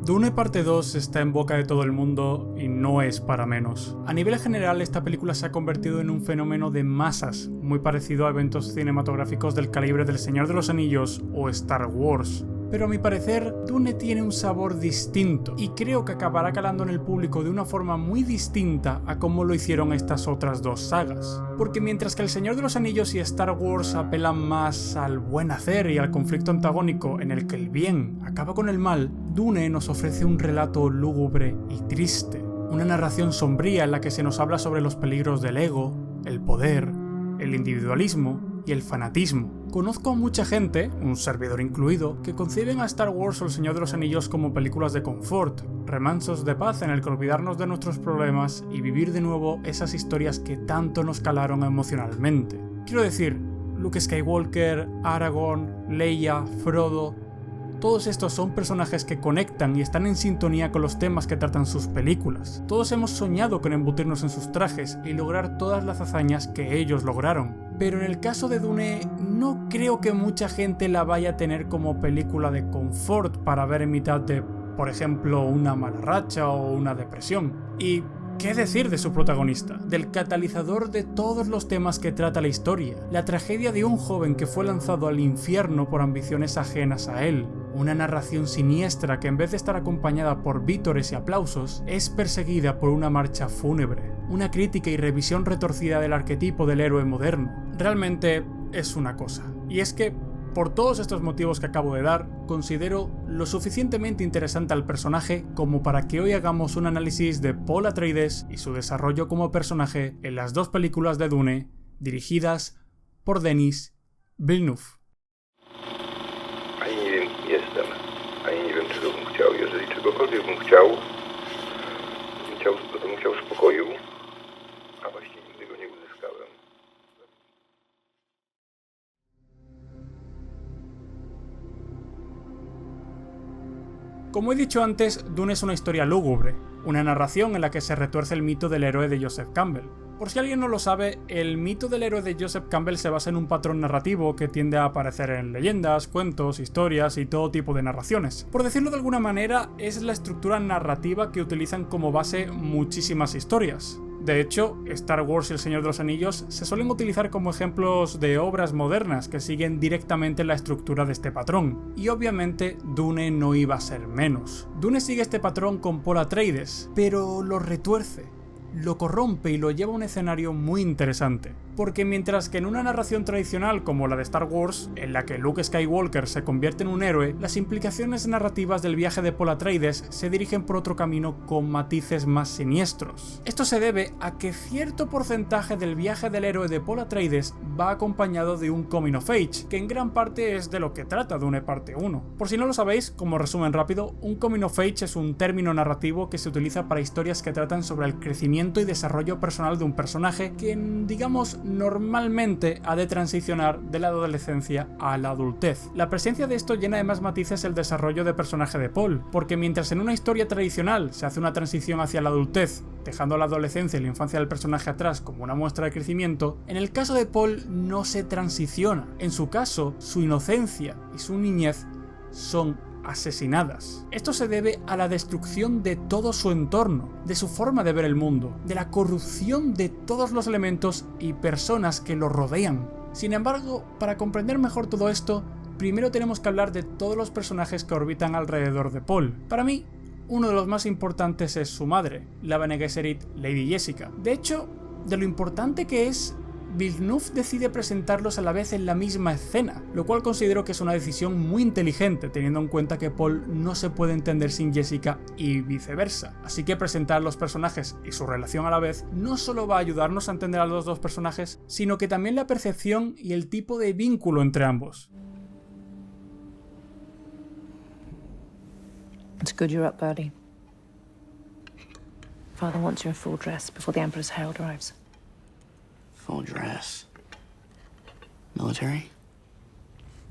Dune Parte 2 está en boca de todo el mundo y no es para menos. A nivel general, esta película se ha convertido en un fenómeno de masas, muy parecido a eventos cinematográficos del calibre del Señor de los Anillos o Star Wars. Pero a mi parecer, Dune tiene un sabor distinto y creo que acabará calando en el público de una forma muy distinta a como lo hicieron estas otras dos sagas. Porque mientras que El Señor de los Anillos y Star Wars apelan más al buen hacer y al conflicto antagónico en el que el bien acaba con el mal, Dune nos ofrece un relato lúgubre y triste. Una narración sombría en la que se nos habla sobre los peligros del ego, el poder, el individualismo y el fanatismo. Conozco a mucha gente, un servidor incluido, que conciben a Star Wars o El Señor de los Anillos como películas de confort, remansos de paz en el que olvidarnos de nuestros problemas y vivir de nuevo esas historias que tanto nos calaron emocionalmente. Quiero decir, Luke Skywalker, Aragorn, Leia, Frodo... Todos estos son personajes que conectan y están en sintonía con los temas que tratan sus películas. Todos hemos soñado con embutirnos en sus trajes y lograr todas las hazañas que ellos lograron. Pero en el caso de Dune, no creo que mucha gente la vaya a tener como película de confort para ver en mitad de, por ejemplo, una mala racha o una depresión. Y ¿qué decir de su protagonista? Del catalizador de todos los temas que trata la historia. La tragedia de un joven que fue lanzado al infierno por ambiciones ajenas a él. Una narración siniestra que en vez de estar acompañada por vítores y aplausos, es perseguida por una marcha fúnebre. Una crítica y revisión retorcida del arquetipo del héroe moderno. Realmente es una cosa. Y es que, por todos estos motivos que acabo de dar, considero lo suficientemente interesante al personaje como para que hoy hagamos un análisis de Paul Atreides y su desarrollo como personaje en las dos películas de Dune, dirigidas por Denis Villeneuve. Ani nie wiem, kim jestem, ani nie wiem, czego bym chciał. Jeżeli czegokolwiek bym chciał, to bym chciał spokoju, a właściwie nigdy go nie uzyskałem. Como he dicho antes, Dune es una historia lúgubre, una narración en la que se retuerce el mito del héroe de Joseph Campbell. Por si alguien no lo sabe, el mito del héroe de Joseph Campbell se basa en un patrón narrativo que tiende a aparecer en leyendas, cuentos, historias y todo tipo de narraciones. Por decirlo de alguna manera, es la estructura narrativa que utilizan como base muchísimas historias. De hecho, Star Wars y El Señor de los Anillos se suelen utilizar como ejemplos de obras modernas que siguen directamente la estructura de este patrón. Y obviamente Dune no iba a ser menos. Dune sigue este patrón con Paul Atreides, pero lo retuerce, lo corrompe y lo lleva a un escenario muy interesante. Porque mientras que en una narración tradicional como la de Star Wars, en la que Luke Skywalker se convierte en un héroe, las implicaciones narrativas del viaje de Paul Atreides se dirigen por otro camino con matices más siniestros. Esto se debe a que cierto porcentaje del viaje del héroe de Paul Atreides va acompañado de un coming of age, que en gran parte es de lo que trata Dune Parte 1. Por si no lo sabéis, como resumen rápido, un coming of age es un término narrativo que se utiliza para historias que tratan sobre el crecimiento y desarrollo personal de un personaje que, digamos, normalmente ha de transicionar de la adolescencia a la adultez. La presencia de esto llena de más matices el desarrollo de personaje de Paul, porque mientras en una historia tradicional se hace una transición hacia la adultez, dejando la adolescencia y la infancia del personaje atrás como una muestra de crecimiento, en el caso de Paul no se transiciona. En su caso, su inocencia y su niñez son asesinadas. Esto se debe a la destrucción de todo su entorno, de su forma de ver el mundo, de la corrupción de todos los elementos y personas que lo rodean. Sin embargo, para comprender mejor todo esto, primero tenemos que hablar de todos los personajes que orbitan alrededor de Paul. Para mí, uno de los más importantes es su madre, la Bene Gesserit Lady Jessica. De hecho, de lo importante que es, Villeneuve decide presentarlos a la vez en la misma escena, lo cual considero que es una decisión muy inteligente teniendo en cuenta que Paul no se puede entender sin Jessica y viceversa. Así que presentar los personajes y su relación a la vez no solo va a ayudarnos a entender a los dos personajes, sino que también la percepción y el tipo de vínculo entre ambos. It's good you're up, Birdie. Father wants you in full dress before the Emperor's herald arrives. Full dress. Military?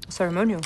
Ceremonial.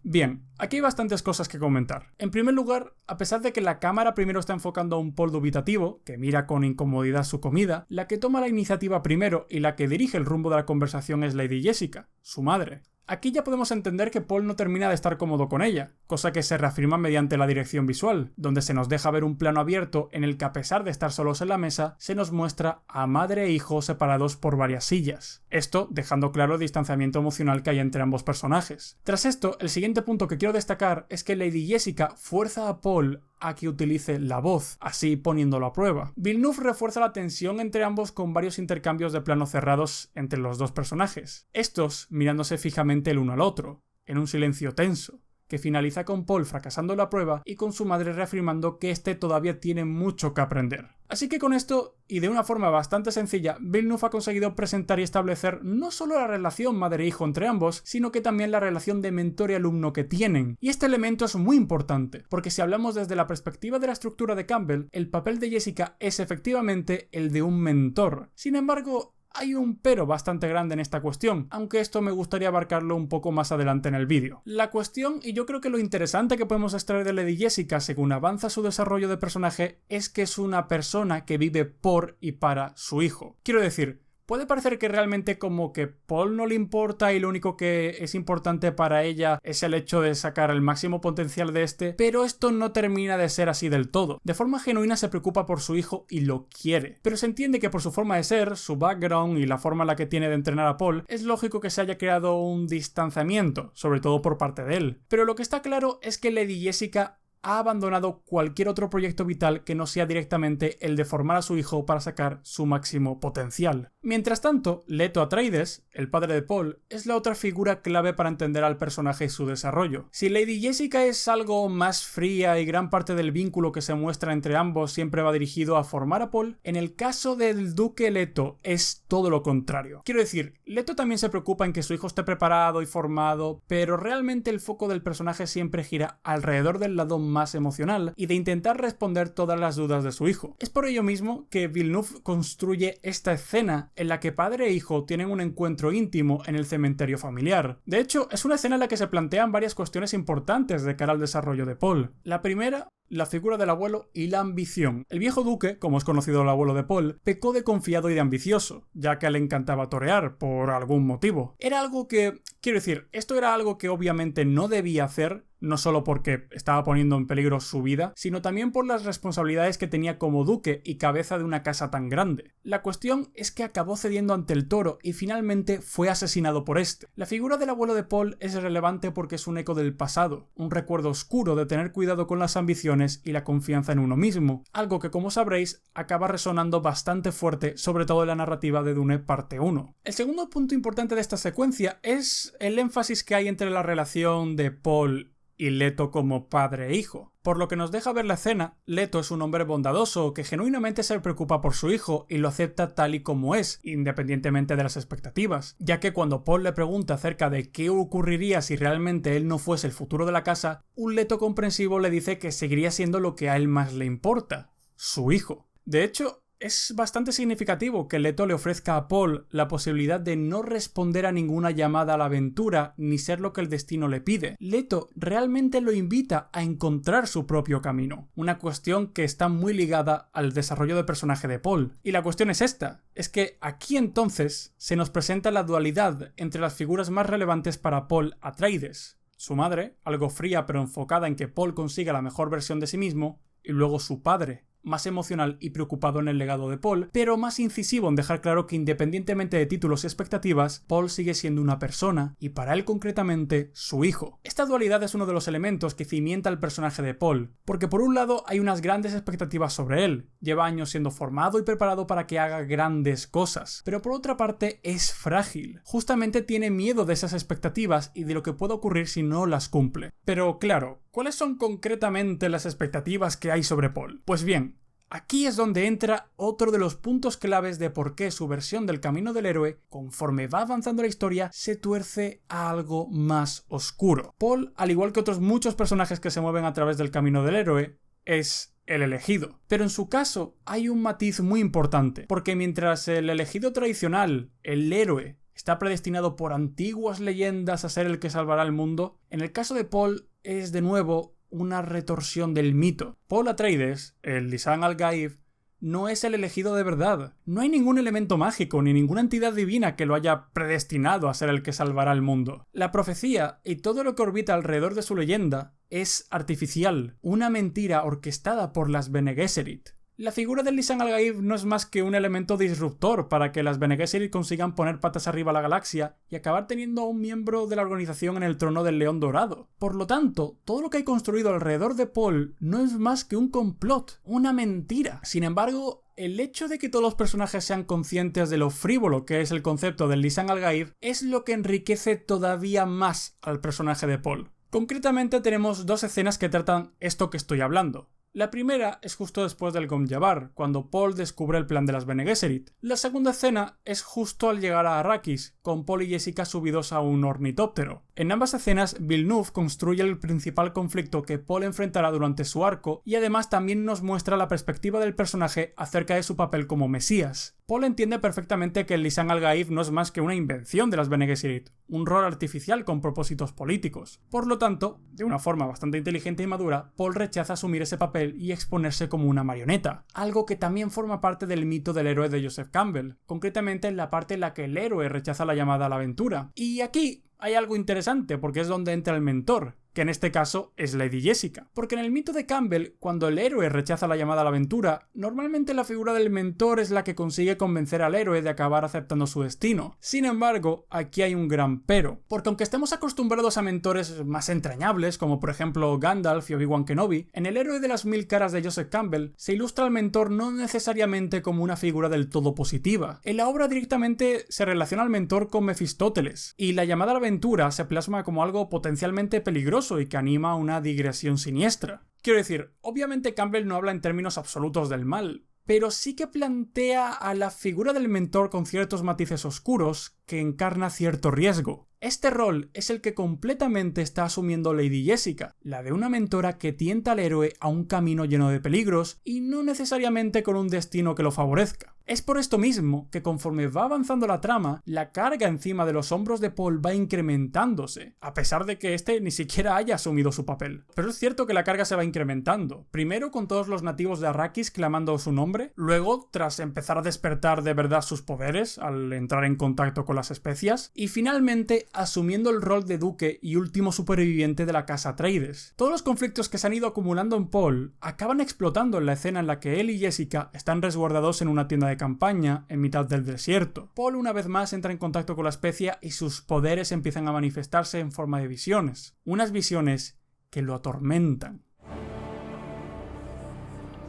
Bien, aquí hay bastantes cosas que comentar. En primer lugar, a pesar de que la cámara primero está enfocando a un Paul dubitativo, que mira con incomodidad su comida, la que toma la iniciativa primero y la que dirige el rumbo de la conversación es Lady Jessica, su madre. Aquí ya podemos entender que Paul no termina de estar cómodo con ella, cosa que se reafirma mediante la dirección visual, donde se nos deja ver un plano abierto en el que, a pesar de estar solos en la mesa, se nos muestra a madre e hijo separados por varias sillas. Esto dejando claro el distanciamiento emocional que hay entre ambos personajes. Tras esto, el siguiente punto que quiero destacar es que Lady Jessica fuerza a Paul a que utilice la voz, así poniéndolo a prueba. Villeneuve refuerza la tensión entre ambos con varios intercambios de planos cerrados entre los dos personajes, estos mirándose fijamente el uno al otro, en un silencio tenso, que finaliza con Paul fracasando la prueba y con su madre reafirmando que este todavía tiene mucho que aprender. Así que con esto, y de una forma bastante sencilla, Villeneuve ha conseguido presentar y establecer no solo la relación madre-hijo entre ambos, sino que también la relación de mentor y alumno que tienen. Y este elemento es muy importante, porque si hablamos desde la perspectiva de la estructura de Campbell, el papel de Jessica es efectivamente el de un mentor. Sin embargo, hay un pero bastante grande en esta cuestión, aunque esto me gustaría abarcarlo un poco más adelante en el vídeo. La cuestión, y yo creo que lo interesante que podemos extraer de Lady Jessica según avanza su desarrollo de personaje, es que es una persona que vive por y para su hijo. Quiero decir, puede parecer que realmente como que Paul no le importa y lo único que es importante para ella es el hecho de sacar el máximo potencial de este, pero esto no termina de ser así del todo. De forma genuina se preocupa por su hijo y lo quiere, pero se entiende que por su forma de ser, su background y la forma en la que tiene de entrenar a Paul, es lógico que se haya creado un distanciamiento, sobre todo por parte de él. Pero lo que está claro es que Lady Jessica ha abandonado cualquier otro proyecto vital que no sea directamente el de formar a su hijo para sacar su máximo potencial. Mientras tanto, Leto Atreides, el padre de Paul, es la otra figura clave para entender al personaje y su desarrollo. Si Lady Jessica es algo más fría y gran parte del vínculo que se muestra entre ambos siempre va dirigido a formar a Paul, en el caso del duque Leto es todo lo contrario. Quiero decir, Leto también se preocupa en que su hijo esté preparado y formado, pero realmente el foco del personaje siempre gira alrededor del lado más emocional y de intentar responder todas las dudas de su hijo. Es por ello mismo que Villeneuve construye esta escena en la que padre e hijo tienen un encuentro íntimo en el cementerio familiar. De hecho, es una escena en la que se plantean varias cuestiones importantes de cara al desarrollo de Paul. La primera, la figura del abuelo y la ambición. El viejo duque, como es conocido el abuelo de Paul, pecó de confiado y de ambicioso, ya que a él le encantaba torear por algún motivo. Era algo que, quiero decir, esto era algo que obviamente no debía hacer, no solo porque estaba poniendo en peligro su vida, sino también por las responsabilidades que tenía como duque y cabeza de una casa tan grande. La cuestión es que acabó cediendo ante el toro y finalmente fue asesinado por este. La figura del abuelo de Paul es relevante porque es un eco del pasado, un recuerdo oscuro de tener cuidado con las ambiciones y la confianza en uno mismo, algo que, como sabréis, acaba resonando bastante fuerte, sobre todo en la narrativa de Dune parte 1. El segundo punto importante de esta secuencia es el énfasis que hay entre la relación de Paul y Leto como padre e hijo. Por lo que nos deja ver la escena, Leto es un hombre bondadoso que genuinamente se preocupa por su hijo y lo acepta tal y como es, independientemente de las expectativas, ya que cuando Paul le pregunta acerca de qué ocurriría si realmente él no fuese el futuro de la casa, un Leto comprensivo le dice que seguiría siendo lo que a él más le importa, su hijo. De hecho, es bastante significativo que Leto le ofrezca a Paul la posibilidad de no responder a ninguna llamada a la aventura ni ser lo que el destino le pide. Leto realmente lo invita a encontrar su propio camino, una cuestión que está muy ligada al desarrollo de personaje de Paul. Y la cuestión es esta, es que aquí entonces se nos presenta la dualidad entre las figuras más relevantes para Paul Atreides. Su madre, algo fría pero enfocada en que Paul consiga la mejor versión de sí mismo, y luego su padre, más emocional y preocupado en el legado de Paul, pero más incisivo en dejar claro que independientemente de títulos y expectativas, Paul sigue siendo una persona, y para él concretamente, su hijo. Esta dualidad es uno de los elementos que cimienta el personaje de Paul, porque por un lado hay unas grandes expectativas sobre él, lleva años siendo formado y preparado para que haga grandes cosas, pero por otra parte es frágil, justamente tiene miedo de esas expectativas y de lo que puede ocurrir si no las cumple. Pero claro, ¿cuáles son concretamente las expectativas que hay sobre Paul? Pues bien, aquí es donde entra otro de los puntos claves de por qué su versión del camino del héroe, conforme va avanzando la historia, se tuerce a algo más oscuro. Paul, al igual que otros muchos personajes que se mueven a través del camino del héroe, es el elegido. Pero en su caso hay un matiz muy importante, porque mientras el elegido tradicional, el héroe, está predestinado por antiguas leyendas a ser el que salvará al mundo, en el caso de Paul es de nuevo una retorsión del mito. Paul Atreides, el Lisan al-Gaib, no es el elegido de verdad. No hay ningún elemento mágico ni ninguna entidad divina que lo haya predestinado a ser el que salvará el mundo. La profecía y todo lo que orbita alrededor de su leyenda es artificial, una mentira orquestada por las Bene Gesserit. La figura del Lisan al-Gaib no es más que un elemento disruptor para que las Bene Gesserit consigan poner patas arriba a la galaxia y acabar teniendo a un miembro de la organización en el trono del León Dorado. Por lo tanto, todo lo que hay construido alrededor de Paul no es más que un complot, una mentira. Sin embargo, el hecho de que todos los personajes sean conscientes de lo frívolo que es el concepto del Lisan al-Gaib es lo que enriquece todavía más al personaje de Paul. Concretamente tenemos dos escenas que tratan esto que estoy hablando. La primera es justo después del Gom Jabbar, cuando Paul descubre el plan de las Bene Gesserit. La segunda escena es justo al llegar a Arrakis, con Paul y Jessica subidos a un ornitóptero. En ambas escenas, Villeneuve construye el principal conflicto que Paul enfrentará durante su arco y además también nos muestra la perspectiva del personaje acerca de su papel como Mesías. Paul entiende perfectamente que el Lisan al-Gaib no es más que una invención de las Bene Gesserit, un rol artificial con propósitos políticos. Por lo tanto, de una forma bastante inteligente y madura, Paul rechaza asumir ese papel y exponerse como una marioneta, algo que también forma parte del mito del héroe de Joseph Campbell, concretamente en la parte en la que el héroe rechaza la llamada a la aventura. Y aquí hay algo interesante, porque es donde entra el mentor, que en este caso es Lady Jessica. Porque en el mito de Campbell, cuando el héroe rechaza la llamada a la aventura, normalmente la figura del mentor es la que consigue convencer al héroe de acabar aceptando su destino. Sin embargo, aquí hay un gran pero, porque aunque estemos acostumbrados a mentores más entrañables, como por ejemplo Gandalf y Obi-Wan Kenobi, en el héroe de las 1000 caras de Joseph Campbell se ilustra al mentor no necesariamente como una figura del todo positiva. En la obra directamente se relaciona al mentor con Mefistóteles, y la llamada a la aventura se plasma como algo potencialmente peligroso y que anima a una digresión siniestra. Quiero decir, obviamente Campbell no habla en términos absolutos del mal, pero sí que plantea a la figura del mentor con ciertos matices oscuros que encarna cierto riesgo. Este rol es el que completamente está asumiendo Lady Jessica, la de una mentora que tienta al héroe a un camino lleno de peligros y no necesariamente con un destino que lo favorezca. Es por esto mismo que conforme va avanzando la trama, la carga encima de los hombros de Paul va incrementándose, a pesar de que este ni siquiera haya asumido su papel. Pero es cierto que la carga se va incrementando, primero con todos los nativos de Arrakis clamando su nombre, luego tras empezar a despertar de verdad sus poderes al entrar en contacto con las especias, y finalmente asumiendo el rol de duque y último superviviente de la casa Atreides. Todos los conflictos que se han ido acumulando en Paul acaban explotando en la escena en la que él y Jessica están resguardados en una tienda de campaña en mitad del desierto. Paul una vez más entra en contacto con la especia y sus poderes empiezan a manifestarse en forma de visiones. Unas visiones que lo atormentan.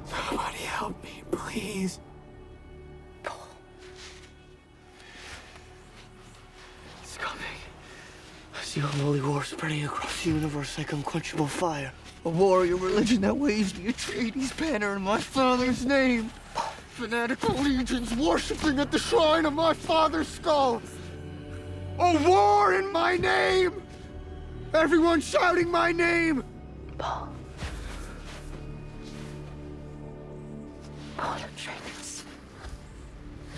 Somebody help me, please. It's coming. I see a holy war spreading across the universe like unquenchable fire. A warrior religion that waves the Atreides banner in my father's name. Fanatical legions worshipping at the shrine of my father's skull. A war in my name! Everyone shouting my name! Paul. Paul Atreides.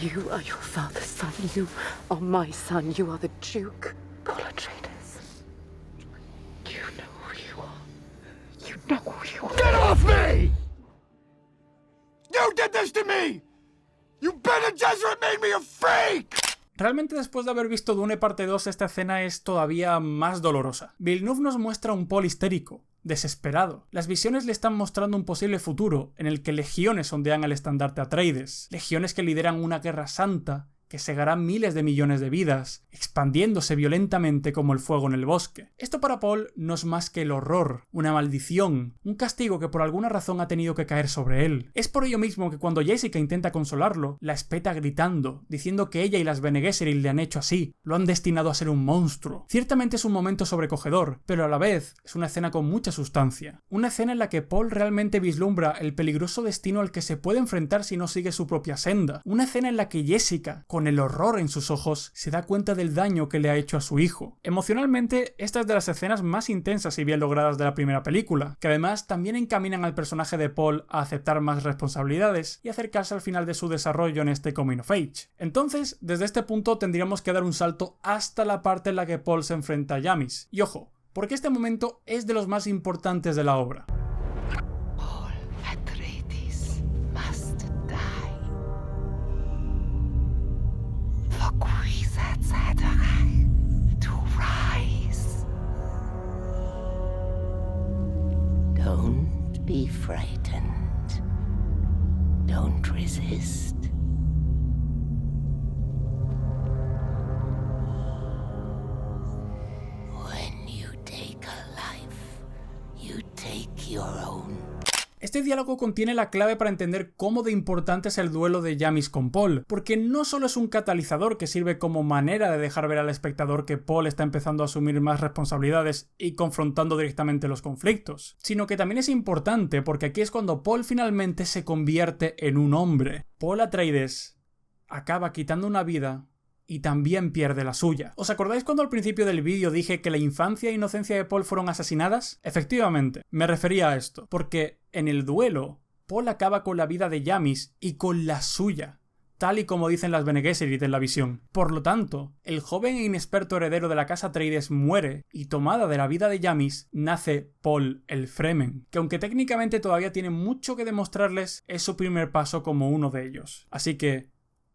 You are your father's son. You are my son. You are the Duke. Paul Atreides. You know who you are. You know who you are. Get off me! You did this to me! You Bene Gesserit made me a freak! Realmente después de haber visto Dune parte 2, esta escena es todavía más dolorosa. Villeneuve nos muestra un Paul histérico, desesperado. Las visiones le están mostrando un posible futuro en el que legiones ondean al estandarte Atreides, legiones que lideran una guerra santa que segará miles de millones de vidas, expandiéndose violentamente como el fuego en el bosque. Esto para Paul no es más que el horror, una maldición, un castigo que por alguna razón ha tenido que caer sobre él. Es por ello mismo que cuando Jessica intenta consolarlo, la espeta gritando, diciendo que ella y las Bene Gesserit le han hecho así, lo han destinado a ser un monstruo. Ciertamente es un momento sobrecogedor, pero a la vez es una escena con mucha sustancia. Una escena en la que Paul realmente vislumbra el peligroso destino al que se puede enfrentar si no sigue su propia senda. Una escena en la que Jessica, con el horror en sus ojos, se da cuenta del daño que le ha hecho a su hijo. Emocionalmente, esta es de las escenas más intensas y bien logradas de la primera película, que además también encaminan al personaje de Paul a aceptar más responsabilidades y acercarse al final de su desarrollo en este Coming of Age. Entonces, desde este punto tendríamos que dar un salto hasta la parte en la que Paul se enfrenta a Jamis. Y ojo, porque este momento es de los más importantes de la obra. Paul Atreides must die. To rise. Don't be frightened. Don't resist. When you take a life, you take your own. Este diálogo contiene la clave para entender cómo de importante es el duelo de Jamis con Paul, porque no solo es un catalizador que sirve como manera de dejar ver al espectador que Paul está empezando a asumir más responsabilidades y confrontando directamente los conflictos, sino que también es importante porque aquí es cuando Paul finalmente se convierte en un hombre. Paul Atreides acaba quitando una vida y también pierde la suya. ¿Os acordáis cuando al principio del vídeo dije que la infancia e inocencia de Paul fueron asesinadas? Efectivamente, me refería a esto, porque en el duelo, Paul acaba con la vida de Jamis y con la suya, tal y como dicen las Bene Gesserit en la visión. Por lo tanto, el joven e inexperto heredero de la casa Atreides muere, y tomada de la vida de Jamis, nace Paul el Fremen, que aunque técnicamente todavía tiene mucho que demostrarles, es su primer paso como uno de ellos. Así que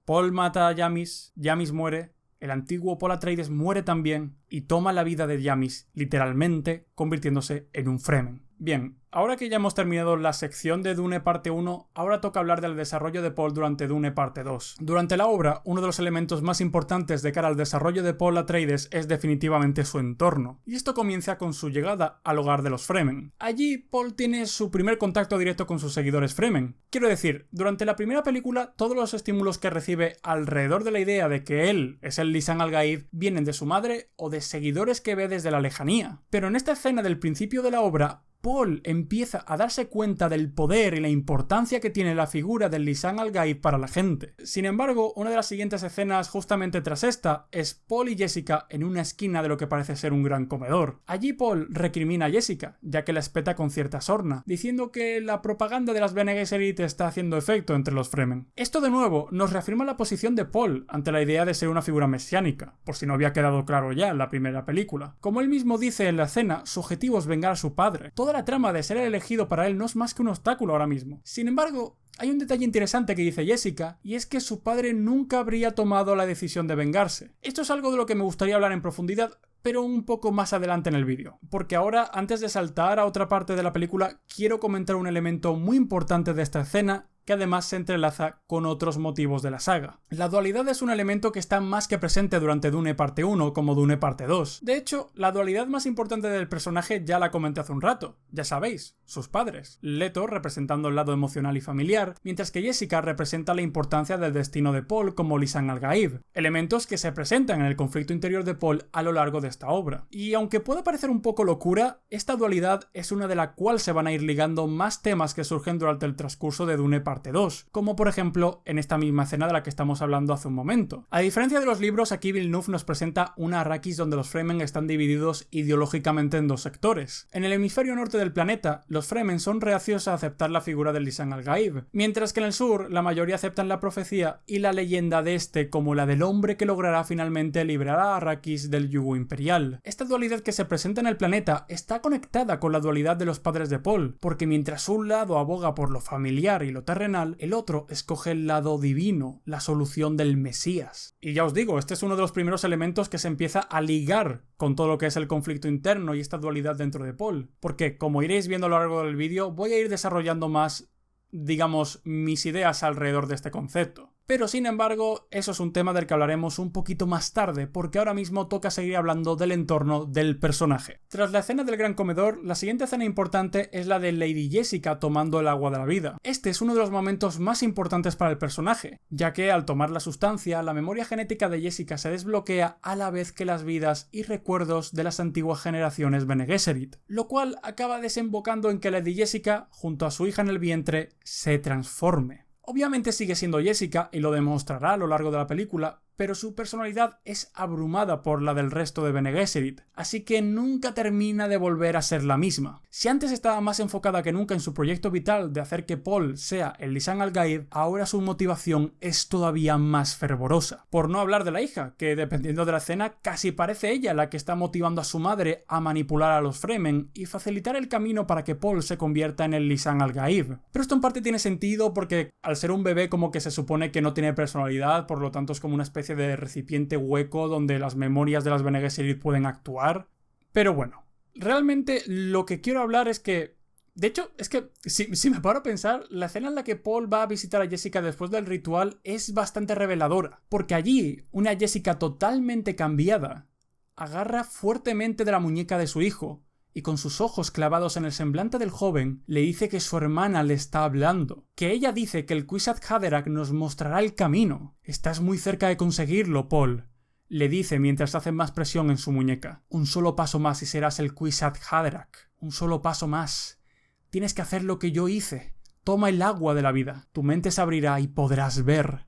Paul mata a Jamis, Jamis muere, el antiguo Paul Atreides muere también y toma la vida de Jamis, literalmente convirtiéndose en un Fremen. Bien, ahora que ya hemos terminado la sección de Dune parte 1, ahora toca hablar del desarrollo de Paul durante Dune parte 2. Durante la obra, uno de los elementos más importantes de cara al desarrollo de Paul Atreides es definitivamente su entorno, y esto comienza con su llegada al hogar de los Fremen. Allí, Paul tiene su primer contacto directo con sus seguidores Fremen. Quiero decir, durante la primera película, todos los estímulos que recibe alrededor de la idea de que él es el Lisan al-Gaib vienen de su madre o de seguidores que ve desde la lejanía. Pero en esta escena del principio de la obra, Paul empieza a darse cuenta del poder y la importancia que tiene la figura del Lisan al-Gaib para la gente. Sin embargo, una de las siguientes escenas justamente tras esta es Paul y Jessica en una esquina de lo que parece ser un gran comedor. Allí Paul recrimina a Jessica, ya que la espeta con cierta sorna, diciendo que la propaganda de las Bene Gesserit está haciendo efecto entre los Fremen. Esto de nuevo nos reafirma la posición de Paul ante la idea de ser una figura mesiánica, por si no había quedado claro ya en la primera película. Como él mismo dice en la escena, su objetivo es vengar a su padre. Toda la trama de ser elegido para él no es más que un obstáculo ahora mismo. Sin embargo, hay un detalle interesante que dice Jessica, y es que su padre nunca habría tomado la decisión de vengarse. Esto es algo de lo que me gustaría hablar en profundidad, pero un poco más adelante en el vídeo, porque ahora, antes de saltar a otra parte de la película, quiero comentar un elemento muy importante de esta escena, que además se entrelaza con otros motivos de la saga. La dualidad es un elemento que está más que presente durante Dune parte 1 como Dune parte 2. De hecho, la dualidad más importante del personaje ya la comenté hace un rato, ya sabéis, sus padres. Leto representando el lado emocional y familiar, mientras que Jessica representa la importancia del destino de Paul como Lisan al-Gaib, elementos que se presentan en el conflicto interior de Paul a lo largo de esta obra. Y aunque pueda parecer un poco locura, esta dualidad es una de la cual se van a ir ligando más temas que surgen durante el transcurso de Dune parte 2, como por ejemplo en esta misma escena de la que estamos hablando hace un momento. A diferencia de los libros, aquí Villeneuve nos presenta una Arrakis donde los Fremen están divididos ideológicamente en dos sectores. En el hemisferio norte del planeta, los Fremen son reacios a aceptar la figura del Lisan al-Gaib, mientras que en el sur, la mayoría aceptan la profecía y la leyenda de este como la del hombre que logrará finalmente liberar a Arrakis del yugo imperial. Esta dualidad que se presenta en el planeta está conectada con la dualidad de los padres de Paul, porque mientras un lado aboga por lo familiar y lo terrenal, el otro escoge el lado divino, la solución del Mesías. Y ya os digo, este es uno de los primeros elementos que se empieza a ligar con todo lo que es el conflicto interno y esta dualidad dentro de Paul, porque como iréis viendo a lo largo del vídeo, voy a ir desarrollando más, digamos, mis ideas alrededor de este concepto. Pero sin embargo, eso es un tema del que hablaremos un poquito más tarde, porque ahora mismo toca seguir hablando del entorno del personaje. Tras la escena del gran comedor, la siguiente escena importante es la de Lady Jessica tomando el agua de la vida. Este es uno de los momentos más importantes para el personaje, ya que al tomar la sustancia, la memoria genética de Jessica se desbloquea a la vez que las vidas y recuerdos de las antiguas generaciones Bene Gesserit, lo cual acaba desembocando en que Lady Jessica, junto a su hija en el vientre, se transforme. Obviamente sigue siendo Jessica y lo demostrará a lo largo de la película, pero su personalidad es abrumada por la del resto de Bene Gesserit, así que nunca termina de volver a ser la misma. Si antes estaba más enfocada que nunca en su proyecto vital de hacer que Paul sea el Lisan al-Gaib, ahora su motivación es todavía más fervorosa. Por no hablar de la hija, que dependiendo de la escena casi parece ella la que está motivando a su madre a manipular a los Fremen y facilitar el camino para que Paul se convierta en el Lisan al-Gaib. Pero esto en parte tiene sentido porque al ser un bebé como que se supone que no tiene personalidad, por lo tanto es como una especie especie de recipiente hueco donde las memorias de las Bene Gesserit pueden actuar. Pero bueno, realmente lo que quiero hablar es que... De hecho, es que si me paro a pensar, la escena en la que Paul va a visitar a Jessica después del ritual es bastante reveladora, porque allí una Jessica totalmente cambiada agarra fuertemente de la muñeca de su hijo y con sus ojos clavados en el semblante del joven le dice que su hermana le está hablando, que ella dice que el Kwisatz Haderach nos mostrará el camino. Estás muy cerca de conseguirlo, Paul, le dice mientras hace más presión en su muñeca. Un solo paso más y serás el Kwisatz Haderach. Un solo paso más. Tienes que hacer lo que yo hice. Toma el agua de la vida. Tu mente se abrirá y podrás ver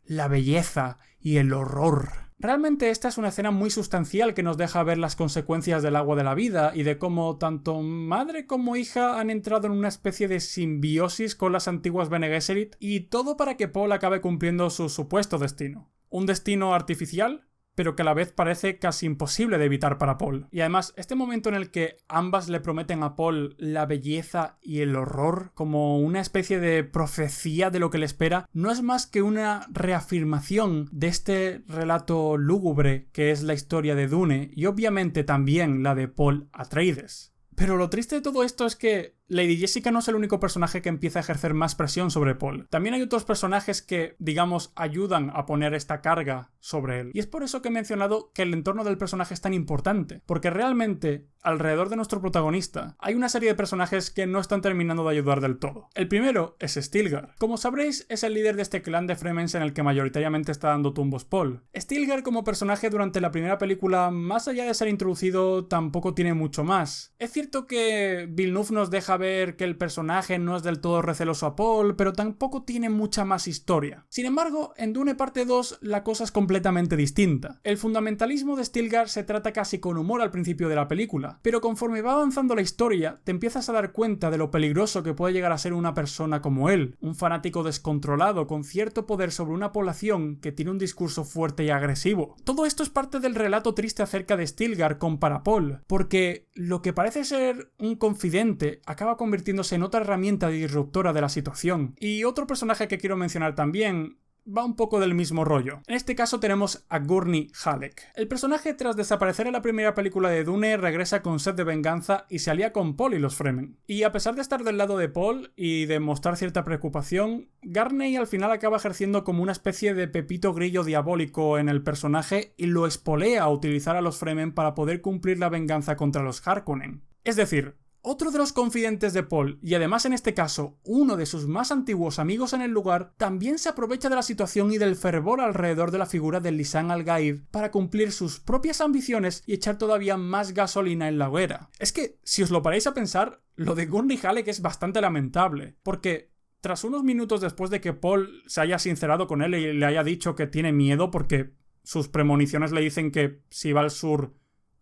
la belleza y el horror. Realmente esta es una escena muy sustancial que nos deja ver las consecuencias del agua de la vida y de cómo tanto madre como hija han entrado en una especie de simbiosis con las antiguas Bene Gesserit, y todo para que Paul acabe cumpliendo su supuesto destino. Un destino artificial, pero que a la vez parece casi imposible de evitar para Paul. Y además, este momento en el que ambas le prometen a Paul la belleza y el horror como una especie de profecía de lo que le espera, no es más que una reafirmación de este relato lúgubre que es la historia de Dune y obviamente también la de Paul Atreides. Pero lo triste de todo esto es que Lady Jessica no es el único personaje que empieza a ejercer más presión sobre Paul. También hay otros personajes que, digamos, ayudan a poner esta carga sobre él. Y es por eso que he mencionado que el entorno del personaje es tan importante. Porque realmente, alrededor de nuestro protagonista, hay una serie de personajes que no están terminando de ayudar del todo. El primero es Stilgar. Como sabréis, es el líder de este clan de Fremens en el que mayoritariamente está dando tumbos Paul. Stilgar como personaje durante la primera película, más allá de ser introducido, tampoco tiene mucho más. Es cierto que Villeneuve nos deja ver que el personaje no es del todo receloso a Paul, pero tampoco tiene mucha más historia. Sin embargo, en Dune parte 2 la cosa es completamente distinta. El fundamentalismo de Stilgar se trata casi con humor al principio de la película, pero conforme va avanzando la historia, te empiezas a dar cuenta de lo peligroso que puede llegar a ser una persona como él, un fanático descontrolado con cierto poder sobre una población que tiene un discurso fuerte y agresivo. Todo esto es parte del relato triste acerca de Stilgar con para Paul, porque lo que parece ser un confidente acaba convirtiéndose en otra herramienta disruptora de la situación. Y otro personaje que quiero mencionar también va un poco del mismo rollo. En este caso tenemos a Gurney Halleck. El personaje, tras desaparecer en la primera película de Dune, regresa con sed de venganza y se alía con Paul y los Fremen. Y a pesar de estar del lado de Paul y de mostrar cierta preocupación, Gurney al final acaba ejerciendo como una especie de pepito grillo diabólico en el personaje y lo espolea a utilizar a los Fremen para poder cumplir la venganza contra los Harkonnen. Es decir, otro de los confidentes de Paul, y además en este caso uno de sus más antiguos amigos en el lugar, también se aprovecha de la situación y del fervor alrededor de la figura de Lisan al-Gaib para cumplir sus propias ambiciones y echar todavía más gasolina en la hoguera. Es que, si os lo paráis a pensar, lo de Gurney Halleck es bastante lamentable, porque tras unos minutos después de que Paul se haya sincerado con él y le haya dicho que tiene miedo porque sus premoniciones le dicen que si va al sur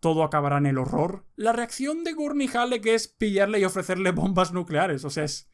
todo acabará en el horror, la reacción de Gurney Halleck es pillarle y ofrecerle bombas nucleares, o sea, es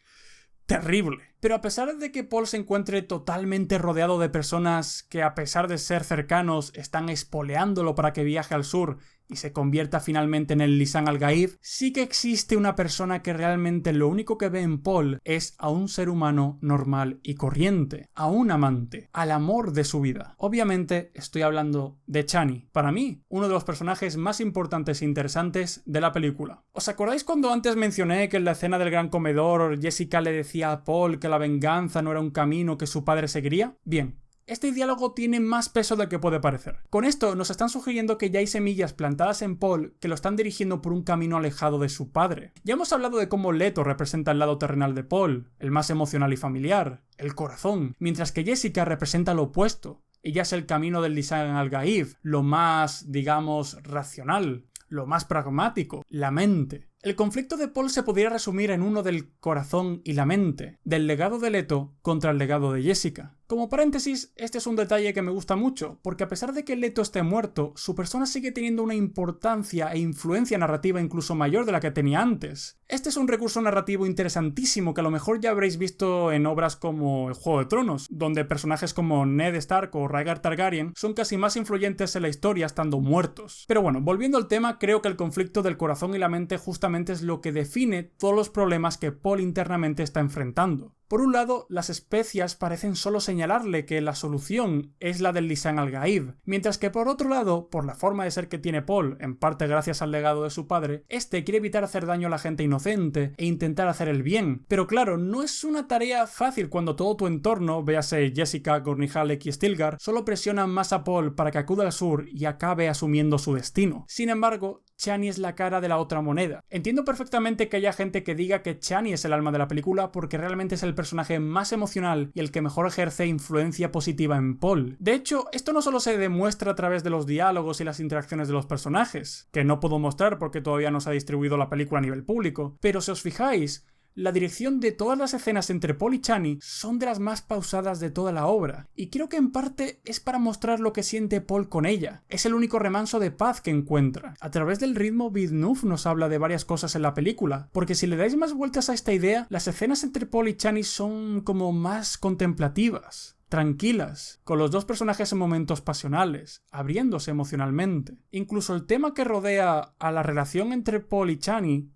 terrible. Pero a pesar de que Paul se encuentre totalmente rodeado de personas que a pesar de ser cercanos están espoleándolo para que viaje al sur y se convierta finalmente en el Lisan al-Gaib, sí que existe una persona que realmente lo único que ve en Paul es a un ser humano normal y corriente, a un amante, al amor de su vida. Obviamente estoy hablando de Chani, para mí, uno de los personajes más importantes e interesantes de la película. ¿Os acordáis cuando antes mencioné que en la escena del gran comedor Jessica le decía a Paul que la venganza no era un camino que su padre seguiría? Bien, este diálogo tiene más peso del que puede parecer. Con esto nos están sugiriendo que ya hay semillas plantadas en Paul que lo están dirigiendo por un camino alejado de su padre. Ya hemos hablado de cómo Leto representa el lado terrenal de Paul, el más emocional y familiar, el corazón, mientras que Jessica representa lo opuesto. Ella es el camino del Lisan al-Gaib, lo más, digamos, racional, lo más pragmático, la mente. El conflicto de Paul se podría resumir en uno del corazón y la mente, del legado de Leto contra el legado de Jessica. Como paréntesis, este es un detalle que me gusta mucho, porque a pesar de que Leto esté muerto, su persona sigue teniendo una importancia e influencia narrativa incluso mayor de la que tenía antes. Este es un recurso narrativo interesantísimo que a lo mejor ya habréis visto en obras como El Juego de Tronos, donde personajes como Ned Stark o Rhaegar Targaryen son casi más influyentes en la historia estando muertos. Pero bueno, volviendo al tema, creo que el conflicto del corazón y la mente justamente es lo que define todos los problemas que Paul internamente está enfrentando. Por un lado, las especias parecen solo señalarle que la solución es la del Lisan al-Gaib, mientras que por otro lado, por la forma de ser que tiene Paul, en parte gracias al legado de su padre, este quiere evitar hacer daño a la gente inocente e intentar hacer el bien. Pero claro, no es una tarea fácil cuando todo tu entorno, véase Jessica, Gurney Halleck y Stilgar, solo presionan más a Paul para que acuda al sur y acabe asumiendo su destino. Sin embargo, Chani es la cara de la otra moneda. Entiendo perfectamente que haya gente que diga que Chani es el alma de la película porque realmente es el personaje más emocional y el que mejor ejerce influencia positiva en Paul. De hecho, esto no solo se demuestra a través de los diálogos y las interacciones de los personajes, que no puedo mostrar porque todavía no se ha distribuido la película a nivel público, pero si os fijáis, la dirección de todas las escenas entre Paul y Chani son de las más pausadas de toda la obra, y creo que en parte es para mostrar lo que siente Paul con ella. Es el único remanso de paz que encuentra. A través del ritmo, Villeneuve nos habla de varias cosas en la película, porque si le dais más vueltas a esta idea, las escenas entre Paul y Chani son como más contemplativas, tranquilas, con los dos personajes en momentos pasionales, abriéndose emocionalmente. Incluso el tema que rodea a la relación entre Paul y Chani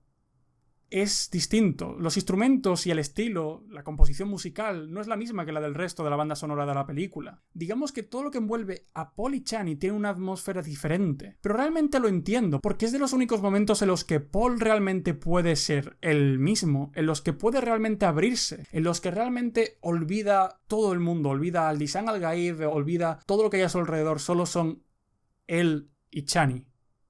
es distinto. Los instrumentos y el estilo, la composición musical, no es la misma que la del resto de la banda sonora de la película. Digamos que todo lo que envuelve a Paul y Chani tiene una atmósfera diferente. Pero realmente lo entiendo, porque es de los únicos momentos en los que Paul realmente puede ser él mismo, en los que puede realmente abrirse, en los que realmente olvida todo el mundo, olvida al Lisan al-Gaib, olvida todo lo que hay a su alrededor, solo son él y Chani,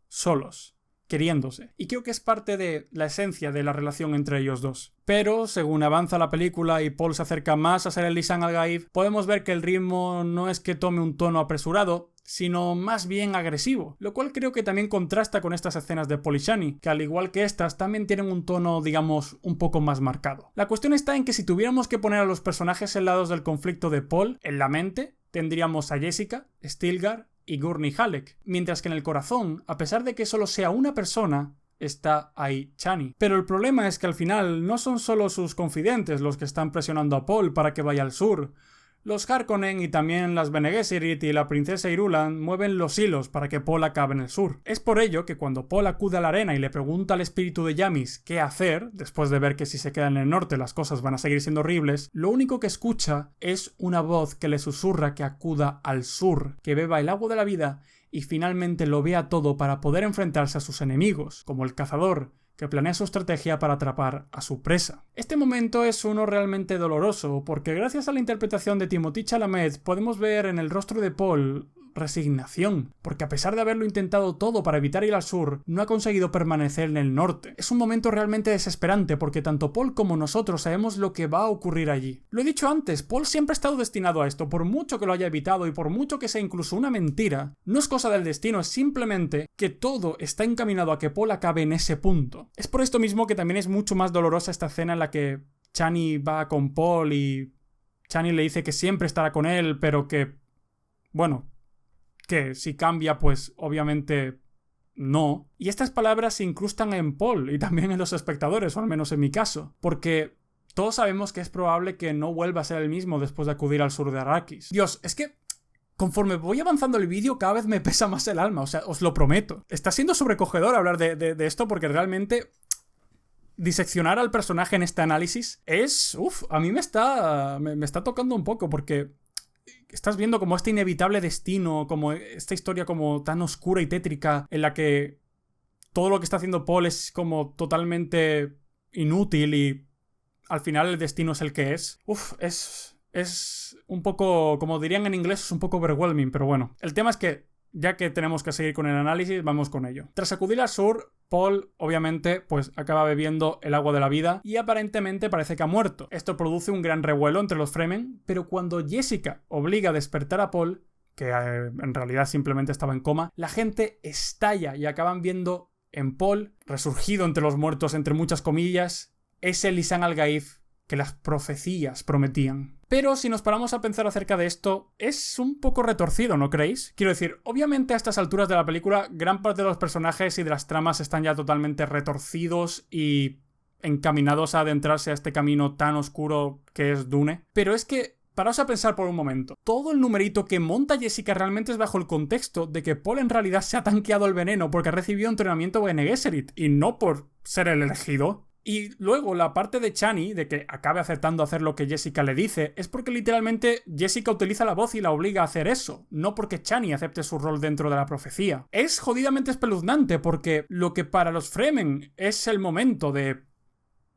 solos, queriéndose. Y creo que es parte de la esencia de la relación entre ellos dos. Pero, según avanza la película y Paul se acerca más a ser el Lisan al-Gaib, podemos ver que el ritmo no es que tome un tono apresurado, sino más bien agresivo, lo cual creo que también contrasta con estas escenas de Paul y Chani, que al igual que estas, también tienen un tono, digamos, un poco más marcado. La cuestión está en que si tuviéramos que poner a los personajes helados del conflicto de Paul en la mente, tendríamos a Jessica, Stilgar y Gurney Halleck, mientras que en el corazón, a pesar de que solo sea una persona, está ahí Chani. Pero el problema es que al final no son solo sus confidentes los que están presionando a Paul para que vaya al sur. Los Harkonnen y también las Bene Gesserit y la princesa Irulan mueven los hilos para que Paul acabe en el sur. Es por ello que cuando Paul acude a la arena y le pregunta al espíritu de Yamis qué hacer, después de ver que si se queda en el norte las cosas van a seguir siendo horribles, lo único que escucha es una voz que le susurra que acuda al sur, que beba el agua de la vida y finalmente lo vea todo para poder enfrentarse a sus enemigos, como el cazador, que planea su estrategia para atrapar a su presa. Este momento es uno realmente doloroso, porque gracias a la interpretación de Timothée Chalamet podemos ver en el rostro de Paul resignación, porque a pesar de haberlo intentado todo para evitar ir al sur, no ha conseguido permanecer en el norte. Es un momento realmente desesperante, porque tanto Paul como nosotros sabemos lo que va a ocurrir allí. Lo he dicho antes, Paul siempre ha estado destinado a esto, por mucho que lo haya evitado y por mucho que sea incluso una mentira, no es cosa del destino, es simplemente que todo está encaminado a que Paul acabe en ese punto. Es por esto mismo que también es mucho más dolorosa esta escena en la que Chani va con Paul y Chani le dice que siempre estará con él, pero que, bueno, que si cambia, pues obviamente no. Y estas palabras se incrustan en Paul y también en los espectadores, o al menos en mi caso, porque todos sabemos que es probable que no vuelva a ser el mismo después de acudir al sur de Arrakis. Dios, es que conforme voy avanzando el vídeo cada vez me pesa más el alma, o sea, os lo prometo. Está siendo sobrecogedor hablar de esto porque realmente diseccionar al personaje en este análisis es... a mí me está tocando un poco porque estás viendo como este inevitable destino, como esta historia como tan oscura y tétrica en la que todo lo que está haciendo Paul es como totalmente inútil y al final el destino es el que es. Es un poco, como dirían en inglés, es un poco overwhelming, pero bueno. El tema es que, ya que tenemos que seguir con el análisis, vamos con ello. Tras acudir al sur, Paul, obviamente, pues acaba bebiendo el agua de la vida y aparentemente parece que ha muerto. Esto produce un gran revuelo entre los Fremen, pero cuando Jessica obliga a despertar a Paul, que en realidad simplemente estaba en coma, la gente estalla y acaban viendo en Paul, resurgido entre los muertos, entre muchas comillas, ese Lisan al-Gaib que las profecías prometían. Pero si nos paramos a pensar acerca de esto, es un poco retorcido, ¿no creéis? Quiero decir, obviamente a estas alturas de la película, gran parte de los personajes y de las tramas están ya totalmente retorcidos y encaminados a adentrarse a este camino tan oscuro que es Dune. Pero es que, paraos a pensar por un momento, todo el numerito que monta Jessica realmente es bajo el contexto de que Paul en realidad se ha tanqueado el veneno porque ha recibido entrenamiento Bene Gesserit y no por ser el elegido. Y luego la parte de Chani, de que acabe aceptando hacer lo que Jessica le dice, es porque literalmente Jessica utiliza la voz y la obliga a hacer eso, no porque Chani acepte su rol dentro de la profecía. Es jodidamente espeluznante porque lo que para los Fremen es el momento de...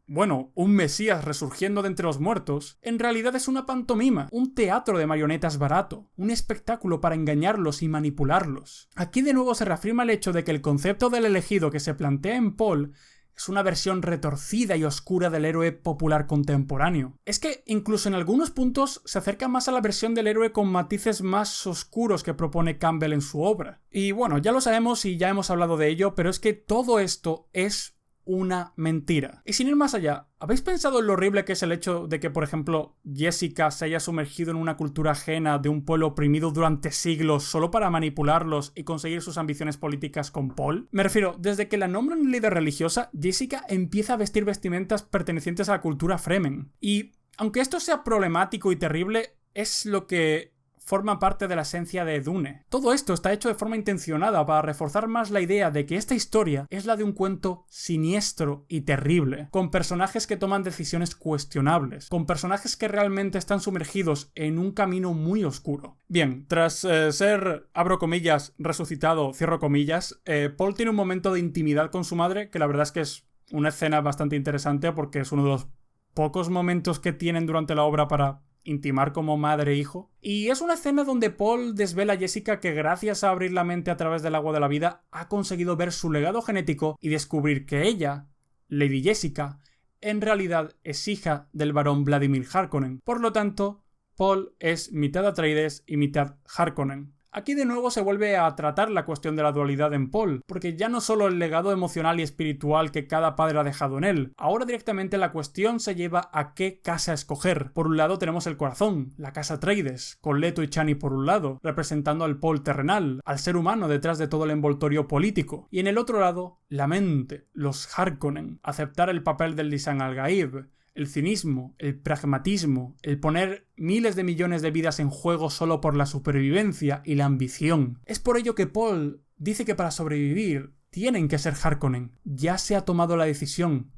bueno, un mesías resurgiendo de entre los muertos, en realidad es una pantomima, un teatro de marionetas barato, un espectáculo para engañarlos y manipularlos. Aquí de nuevo se reafirma el hecho de que el concepto del elegido que se plantea en Paul es una versión retorcida y oscura del héroe popular contemporáneo. Es que incluso en algunos puntos se acerca más a la versión del héroe con matices más oscuros que propone Campbell en su obra. Y bueno, ya lo sabemos y ya hemos hablado de ello, pero es que todo esto es una mentira. Y sin ir más allá, ¿habéis pensado en lo horrible que es el hecho de que, por ejemplo, Jessica se haya sumergido en una cultura ajena de un pueblo oprimido durante siglos solo para manipularlos y conseguir sus ambiciones políticas con Paul? Me refiero, desde que la nombran líder religiosa, Jessica empieza a vestir vestimentas pertenecientes a la cultura Fremen. Y, aunque esto sea problemático y terrible, es lo que forma parte de la esencia de Dune. Todo esto está hecho de forma intencionada para reforzar más la idea de que esta historia es la de un cuento siniestro y terrible, con personajes que toman decisiones cuestionables, con personajes que realmente están sumergidos en un camino muy oscuro. Bien, tras ser, abro comillas, resucitado, cierro comillas, Paul tiene un momento de intimidad con su madre que la verdad es que es una escena bastante interesante porque es uno de los pocos momentos que tienen durante la obra para intimar como madre e hijo. Y es una escena donde Paul desvela a Jessica que gracias a abrir la mente a través del agua de la vida ha conseguido ver su legado genético y descubrir que ella, Lady Jessica, en realidad es hija del barón Vladimir Harkonnen. Por lo tanto, Paul es mitad Atreides y mitad Harkonnen. Aquí de nuevo se vuelve a tratar la cuestión de la dualidad en Paul, porque ya no solo el legado emocional y espiritual que cada padre ha dejado en él, ahora directamente la cuestión se lleva a qué casa escoger. Por un lado tenemos el corazón, la casa Atreides, con Leto y Chani por un lado, representando al Paul terrenal, al ser humano detrás de todo el envoltorio político, y en el otro lado, la mente, los Harkonnen, aceptar el papel del Lisan al-Gaib, el cinismo, el pragmatismo, el poner miles de millones de vidas en juego solo por la supervivencia y la ambición. Es por ello que Paul dice que para sobrevivir tienen que ser Harkonnen. Ya se ha tomado la decisión.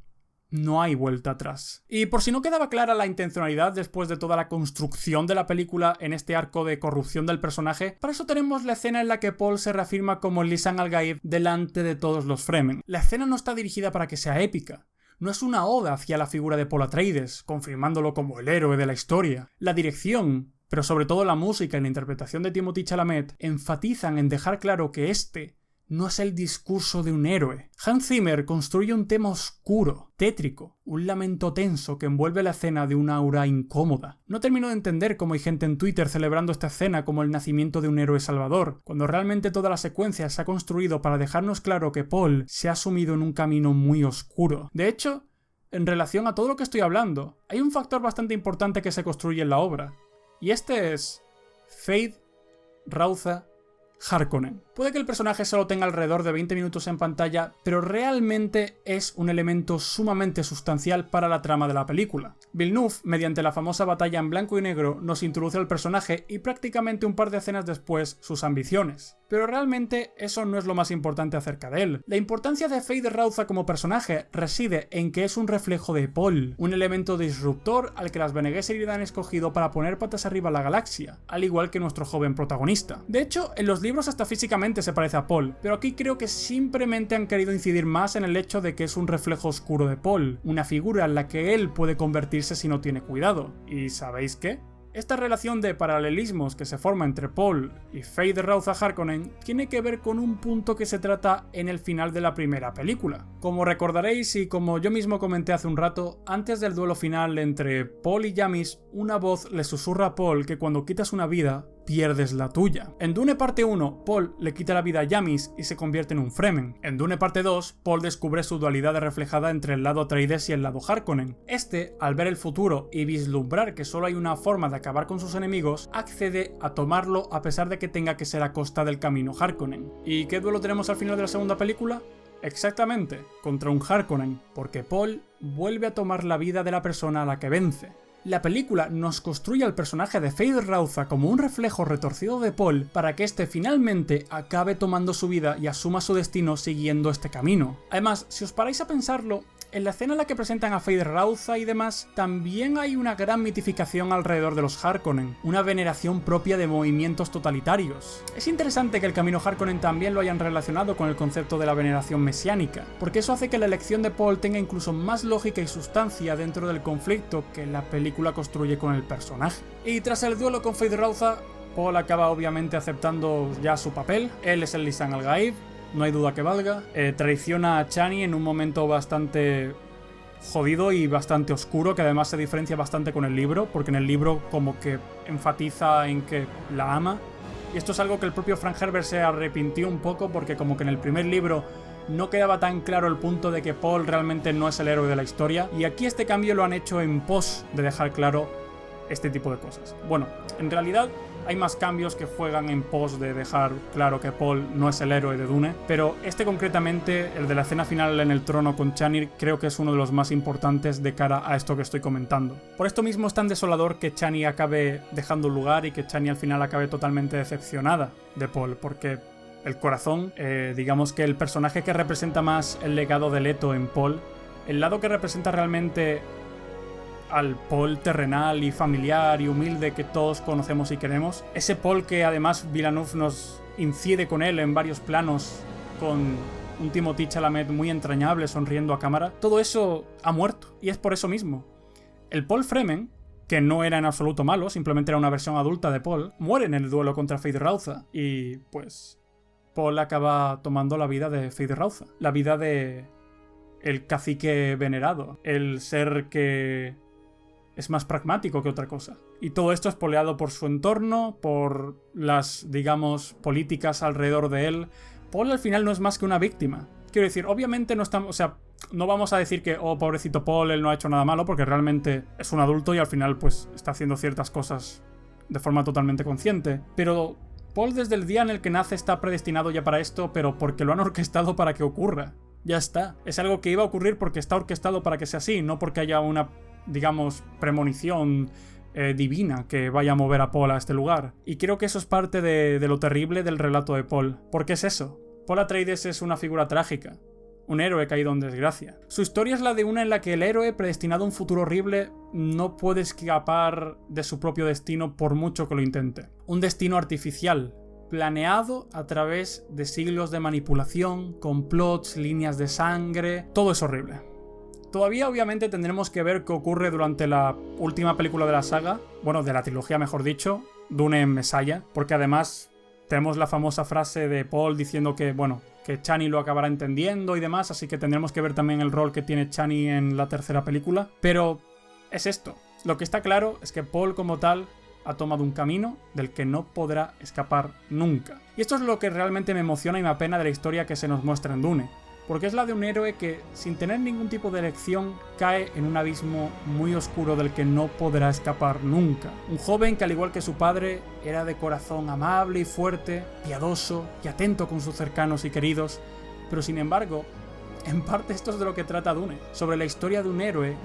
No hay vuelta atrás. Y por si no quedaba clara la intencionalidad después de toda la construcción de la película en este arco de corrupción del personaje, para eso tenemos la escena en la que Paul se reafirma como el Lisan al-Gaib delante de todos los Fremen. La escena no está dirigida para que sea épica. No es una oda hacia la figura de Paul Atreides, confirmándolo como el héroe de la historia. La dirección, pero sobre todo la música y la interpretación de Timothée Chalamet, enfatizan en dejar claro que este no es el discurso de un héroe. Hans Zimmer construye un tema oscuro, tétrico, un lamento tenso que envuelve la escena de una aura incómoda. No termino de entender cómo hay gente en Twitter celebrando esta escena como el nacimiento de un héroe salvador, cuando realmente toda la secuencia se ha construido para dejarnos claro que Paul se ha sumido en un camino muy oscuro. De hecho, en relación a todo lo que estoy hablando, hay un factor bastante importante que se construye en la obra, y este es Feyd Rautha Harkonnen. Puede que el personaje solo tenga alrededor de 20 minutos en pantalla, pero realmente es un elemento sumamente sustancial para la trama de la película. Villeneuve, mediante la famosa batalla en blanco y negro, nos introduce al personaje y prácticamente un par de escenas después sus ambiciones. Pero realmente eso no es lo más importante acerca de él. La importancia de Feyd Rautha como personaje reside en que es un reflejo de Paul, un elemento disruptor al que las Bene Gesserit han escogido para poner patas arriba a la galaxia, al igual que nuestro joven protagonista. De hecho, en los libros hasta físicamente se parece a Paul, pero aquí creo que simplemente han querido incidir más en el hecho de que es un reflejo oscuro de Paul, una figura en la que él puede convertirse si no tiene cuidado. ¿Y sabéis qué? Esta relación de paralelismos que se forma entre Paul y Feyd Rautha Harkonnen tiene que ver con un punto que se trata en el final de la primera película. Como recordaréis y como yo mismo comenté hace un rato, antes del duelo final entre Paul y Jamis, una voz le susurra a Paul que cuando quitas una vida, pierdes la tuya. En Dune parte 1, Paul le quita la vida a Jamis y se convierte en un Fremen. En Dune parte 2, Paul descubre su dualidad reflejada entre el lado Atreides y el lado Harkonnen. Este, al ver el futuro y vislumbrar que solo hay una forma de acabar con sus enemigos, accede a tomarlo a pesar de que tenga que ser a costa del camino Harkonnen. ¿Y qué duelo tenemos al final de la segunda película? Exactamente, contra un Harkonnen, porque Paul vuelve a tomar la vida de la persona a la que vence. La película nos construye al personaje de Feyd Rautha como un reflejo retorcido de Paul para que éste finalmente acabe tomando su vida y asuma su destino siguiendo este camino. Además, si os paráis a pensarlo, En la escena en la que presentan a Feyd-Rautha y demás, también hay una gran mitificación alrededor de los Harkonnen, una veneración propia de movimientos totalitarios. Es interesante que el camino Harkonnen también lo hayan relacionado con el concepto de la veneración mesiánica, porque eso hace que la elección de Paul tenga incluso más lógica y sustancia dentro del conflicto que la película construye con el personaje. Y tras el duelo con Feyd-Rautha, Paul acaba obviamente aceptando ya su papel. Él es el Lisan al-Gaib, no hay duda que valga. Traiciona a Chani en un momento bastante jodido y bastante oscuro, que además se diferencia bastante con el libro, porque en el libro como que enfatiza en que la ama. Y esto es algo que el propio Frank Herbert se arrepintió un poco, porque como que en el primer libro no quedaba tan claro el punto de que Paul realmente no es el héroe de la historia, y aquí este cambio lo han hecho en pos de dejar claro este tipo de cosas. Bueno, en realidad hay más cambios que juegan en pos de dejar claro que Paul no es el héroe de Dune, pero este concretamente, el de la escena final en el trono con Chani, creo que es uno de los más importantes de cara a esto que estoy comentando. Por esto mismo es tan desolador que Chani acabe dejando el lugar y que Chani al final acabe totalmente decepcionada de Paul, porque el corazón, digamos que el personaje que representa más el legado de Leto en Paul, el lado que representa realmente al Paul terrenal y familiar y humilde que todos conocemos y queremos, ese Paul que además Villeneuve nos incide con él en varios planos, con un Timothée Chalamet muy entrañable sonriendo a cámara, todo eso ha muerto, y es por eso mismo. El Paul Fremen, que no era en absoluto malo, simplemente era una versión adulta de Paul, muere en el duelo contra Feyd-Rautha, y pues Paul acaba tomando la vida de Feyd-Rautha, la vida de el cacique venerado, el ser que es más pragmático que otra cosa. Y todo esto es spoileado por su entorno, por las, digamos, políticas alrededor de él. Paul al final no es más que una víctima. Quiero decir, obviamente no estamos... O sea, no vamos a decir que, oh, pobrecito Paul, él no ha hecho nada malo, porque realmente es un adulto y al final, pues, está haciendo ciertas cosas de forma totalmente consciente. Pero Paul desde el día en el que nace está predestinado ya para esto, pero porque lo han orquestado para que ocurra. Ya está. Es algo que iba a ocurrir porque está orquestado para que sea así, no porque haya una, digamos, premonición divina que vaya a mover a Paul a este lugar. Y creo que eso es parte de lo terrible del relato de Paul. ¿Por qué es eso? Paul Atreides es una figura trágica, un héroe caído en desgracia. Su historia es la de una en la que el héroe, predestinado a un futuro horrible, no puede escapar de su propio destino por mucho que lo intente. Un destino artificial, planeado a través de siglos de manipulación, complots, líneas de sangre... Todo es horrible. Todavía obviamente tendremos que ver qué ocurre durante la última película de la saga, bueno, de la trilogía mejor dicho, Dune en Messiah, porque además tenemos la famosa frase de Paul diciendo que, bueno, que Chani lo acabará entendiendo y demás, así que tendremos que ver también el rol que tiene Chani en la tercera película. Pero es esto, lo que está claro es que Paul como tal ha tomado un camino del que no podrá escapar nunca. Y esto es lo que realmente me emociona y me apena de la historia que se nos muestra en Dune, porque es la de un héroe que, sin tener ningún tipo de elección, cae en un abismo muy oscuro del que no podrá escapar nunca. Un joven que, al igual que su padre, era de corazón amable y fuerte, piadoso y atento con sus cercanos y queridos, pero sin embargo, en parte esto es de lo que trata Dune, sobre la historia de un héroe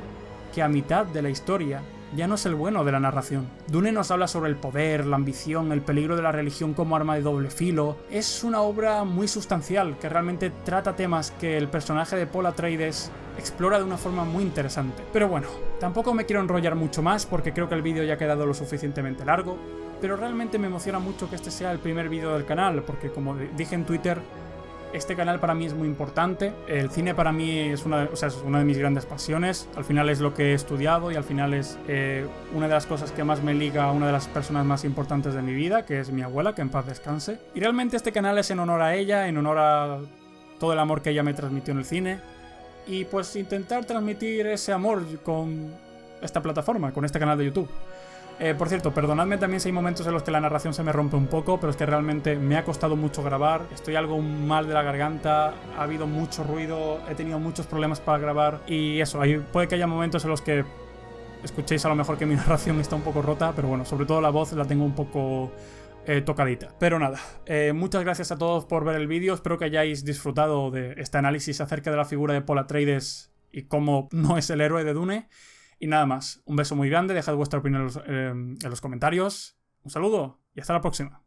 que a mitad de la historia ya no es el bueno de la narración. Dune nos habla sobre el poder, la ambición, el peligro de la religión como arma de doble filo. Es una obra muy sustancial que realmente trata temas que el personaje de Paul Atreides explora de una forma muy interesante. Pero bueno, tampoco me quiero enrollar mucho más porque creo que el vídeo ya ha quedado lo suficientemente largo, pero realmente me emociona mucho que este sea el primer vídeo del canal, porque como dije en Twitter, este canal para mí es muy importante. El cine para mí es una de mis grandes pasiones. Al final es lo que he estudiado y al final es una de las cosas que más me liga a una de las personas más importantes de mi vida, que es mi abuela, que en paz descanse. Y realmente este canal es en honor a ella, en honor a todo el amor que ella me transmitió en el cine. Y pues intentar transmitir ese amor con esta plataforma, con este canal de YouTube. Por cierto, perdonadme también si hay momentos en los que la narración se me rompe un poco, pero es que realmente me ha costado mucho grabar, estoy algo mal de la garganta, ha habido mucho ruido, he tenido muchos problemas para grabar y eso, puede que haya momentos en los que escuchéis a lo mejor que mi narración está un poco rota, pero bueno, sobre todo la voz la tengo un poco tocadita. Pero nada, muchas gracias a todos por ver el vídeo, espero que hayáis disfrutado de este análisis acerca de la figura de Paul Atreides y cómo no es el héroe de Dune. Y nada más, un beso muy grande, dejad vuestra opinión en los comentarios, un saludo y hasta la próxima.